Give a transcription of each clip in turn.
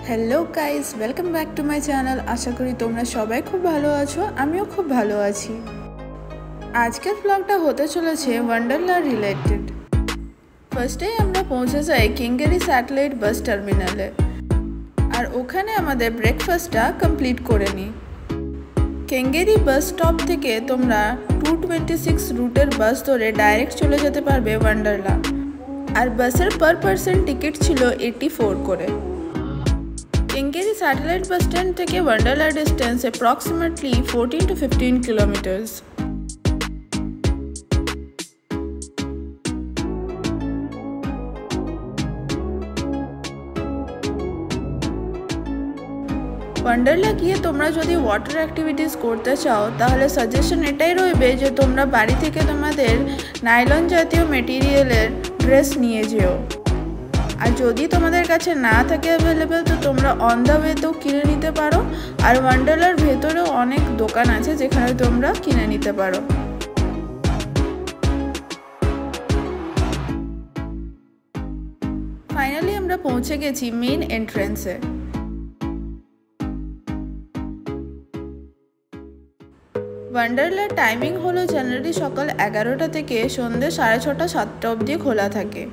Hello guys, welcome back to my channel. আশা করি তোমরা সবাই খুব ভালো আছো, আমিও খুব ভালো আছি। আজকের ব্লগটা হতে চলেছে ওয়ান্ডারলা রিলেটেড। ফার্স্টেই আমরা পৌঁছে যাই কেঙ্গেরি স্যাটেলাইট বাস টার্মিনালে, আর ওখানে আমাদের ব্রেকফাস্টটা কমপ্লিট করে নিই। কেঙ্গেরি বাস স্টপ থেকে তোমরা 226 রুটের বাস ধরে ডাইরেক্ট চলে যেতে পারবে ওয়ান্ডারলা, আর বাসের পার পার্সন টিকিট ছিল 84 করে। কেঙ্গেরি স্যাটেলাইট বাস স্ট্যান্ড থেকে ওয়ান্ডারলা ডিস্টেন্স অ্যাপ্রক্সিমেটলি 14 to 15 কিলোমিটার্স। ওয়ান্ডারলা গিয়ে তোমরা যদি ওয়াটার অ্যাক্টিভিটিস করতে চাও তাহলে সাজেশন এটাই রইবে যে তোমরা বাড়ি থেকে তোমাদের নাইলন জাতীয় মেটেরিয়ালের ড্রেস নিয়ে যেও, আর যদি তোমাদের কাছে না থাকে অ্যাভেলেবেল তো তোমরা অন দ্য ওয়েতেও কিনে নিতে পারো। আর ওয়ান্ডারলার ভেতরেও অনেক দোকান আছে যেখানে তোমরা কিনে নিতে পারো। ফাইনালি আমরা পৌঁছে গেছি মেইন এন্ট্রেন্সে। ওয়ান্ডারলার টাইমিং হলো জেনারেলি সকাল 11টা থেকে সন্ধ্যে 6:30 7টা অবধি খোলা থাকে।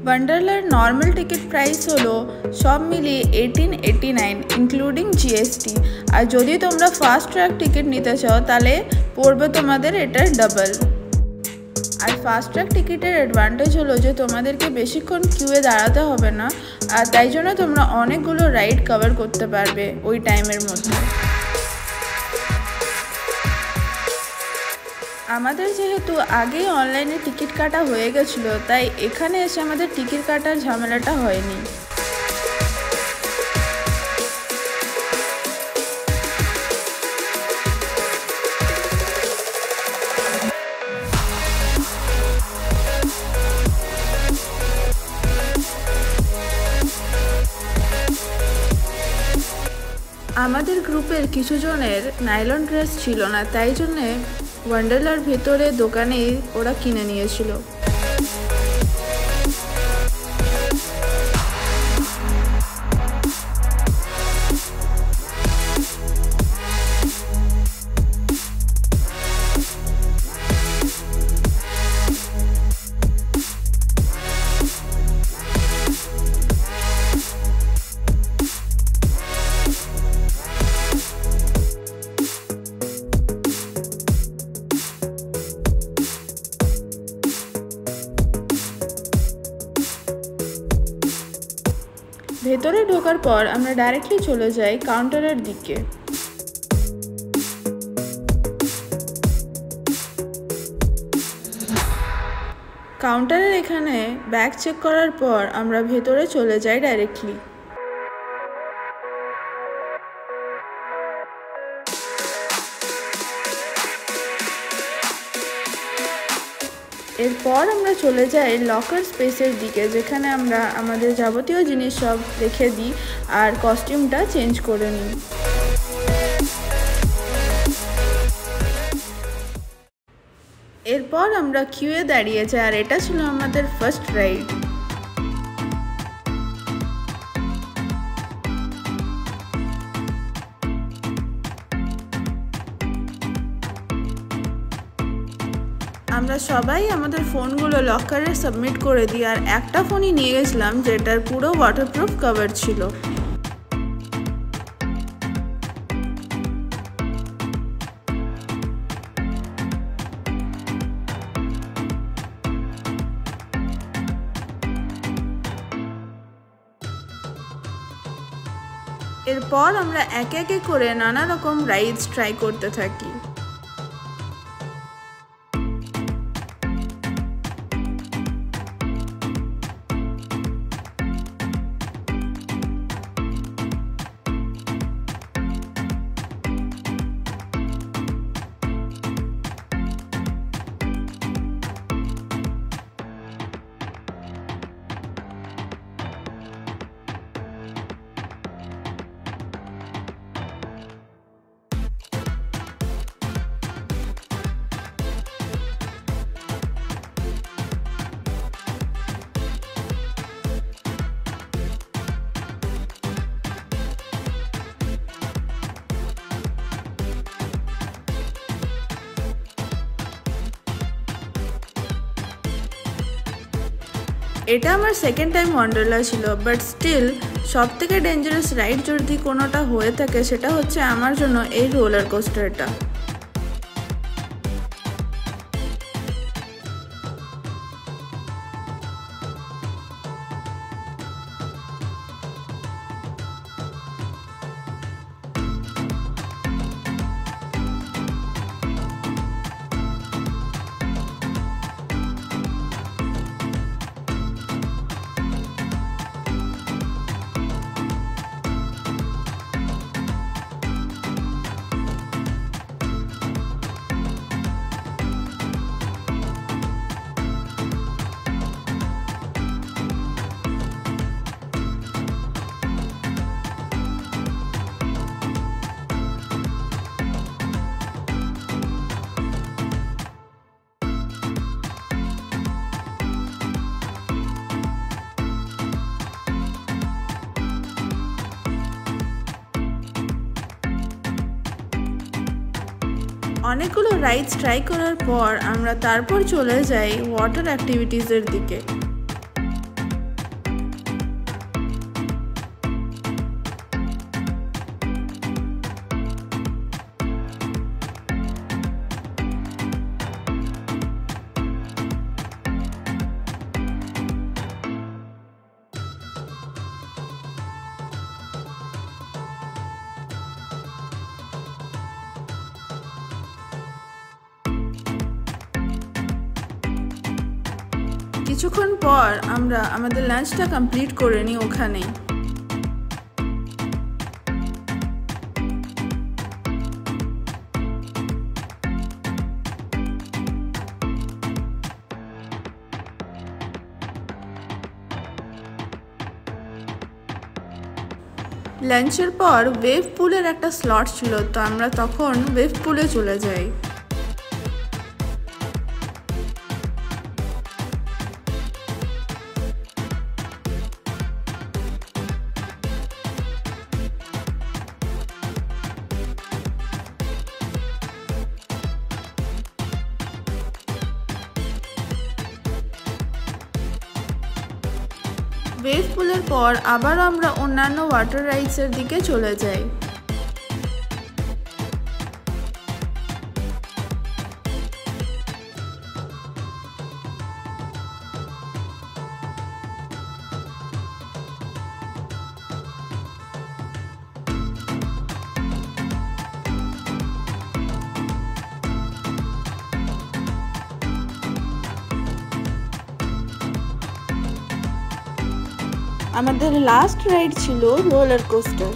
ওয়ান্ডারলার নর্মাল টিকিট প্রাইস হলো সব মিলিয়ে 1889 ইনক্লুডিং জিএসটি, আর যদি তোমরা ফাস্ট ট্র্যাক টিকিট নিতে চাও তাহলে পড়বে তোমাদের এটার ডাবল। আর ফাস্ট ট্র্যাক টিকিটের অ্যাডভান্টেজ হলো যে তোমাদেরকে বেশিক্ষণ কিউয়ে দাঁড়াতে হবে না, আর তাই জন্য তোমরা অনেকগুলো রাইড কভার করতে পারবে ওই টাইমের মধ্যে। আমাদের যেহেতু আগেই অনলাইনে টিকিট কাটা হয়ে গেছিলো, তাই এখানে এসে আমাদের টিকিট কাটার ঝামেলাটা হয়নি। আমাদের গ্রুপের কিছু জনের নাইলন ড্রেস ছিল না, তাই জন্যে ওয়ান্ডারলার ভেতরে দোকানেই ওরা কিনে নিয়েছিল। ভেতরে ঢোকার পর আমরা ডাইরেক্টলি চলে যাই কাউন্টারের দিকে। কাউন্টারের এখানে ব্যাগ চেক করার পর আমরা ভেতরে চলে যাই ডাইরেক্টলি। এরপর আমরা চলে যাই লকার স্পেসের দিকে, যেখানে আমরা আমাদের যাবতীয় জিনিস সব রেখে দিই আর কস্টিউমটা চেঞ্জ করে নিই। এরপর আমরা কিউয়ে দাঁড়িয়ে যাই, আর এটা ছিল আমাদের ফার্স্ট রাইড। আমরা সবাই আমাদের ফোনগুলো লকারে সাবমিট করে দিই, আর একটা ফোনই নিয়ে গেছিলাম যেটার পুরো ওয়াটারপ্রুফ কভার ছিল। এরপর আমরা একে একে করে নানা রকম রাইডস ট্রাই করতে থাকি। এটা আমার সেকেন্ড টাইম ওয়ান্ডারলা ছিল, বাট স্টিল সব থেকে ডেঞ্জারাস রাইড যদি কোনোটা হয়ে থাকে সেটা হচ্ছে আমার জন্য এই রোলার কোস্টারটা। অনেকগুলো রাইডস ট্রাই করার পর আমরা তারপর চলে যাই ওয়াটার অ্যাক্টিভিটিসের দিকে। কিছুক্ষণ পর আমরা আমাদের লাঞ্চটা কমপ্লিট করে নিই ওখানেই। লাঞ্চের পর ওয়েভ পুলের একটা স্লট ছিল, তো আমরা তখন ওয়েভ পুলে চলে যাই। ওয়েভ পুলের পর আবার আমরা অন্যান্য ওয়াটার রাইডসের দিকে চলে যাই। আমাদের লাস্ট রাইড ছিল রোলার কোস্টার।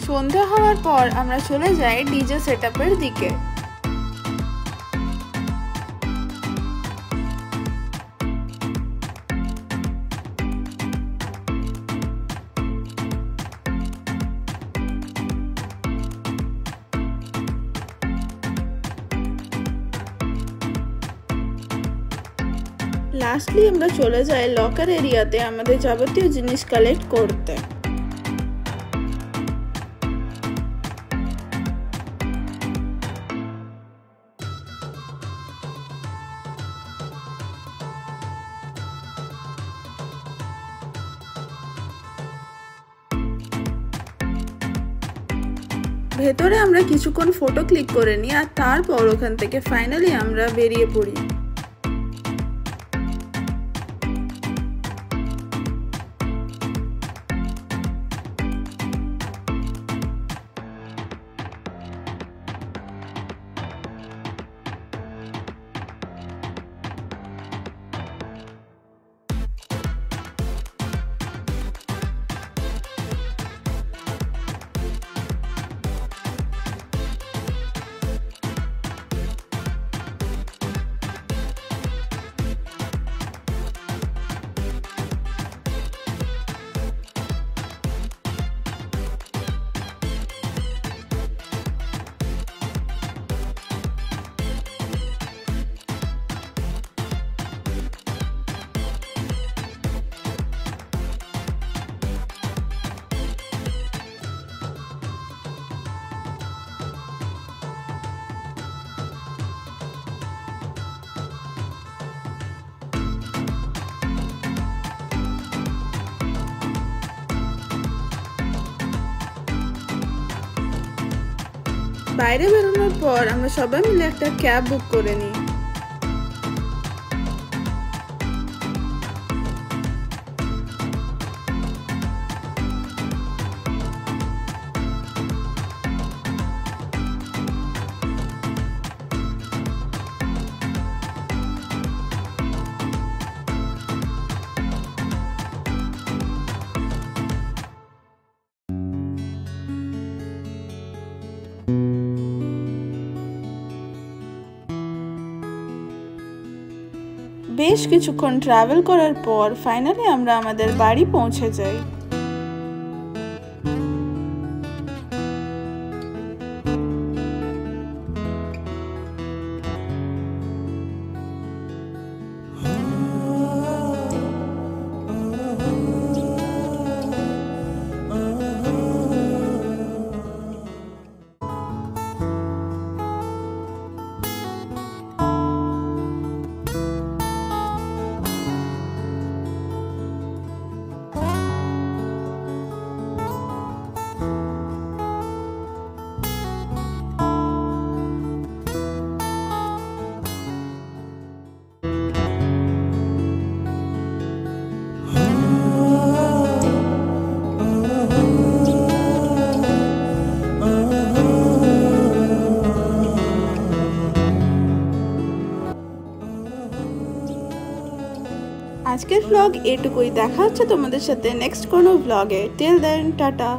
সন্ধ্যা হওয়ার পর আমরা চলে যাই ডিজে সেটআপের দিকে। লাস্টলি আমরা চলে যাই লকার এরিয়াতে আমাদের যাবতীয় জিনিস কালেক্ট করতে। ভেতরে আমরা কিছুক্ষণ ফটো ক্লিক করে নিই আর তারপর ওখান থেকে ফাইনালি আমরা বেরিয়ে পড়ি। বাইরে বেরোনোর পর আমরা সবাই মিলে একটা ক্যাব বুক করে নিই। বেশ কিছুক্ষণ ট্রাভেল করার পর ফাইনালি আমরা আমাদের বাড়ি পৌঁছে যাই। আজকের ব্লগ এটুকুই। দেখা হচ্ছে তোমাদের সাথে নেক্সট কোনো ব্লগে। Till then tata.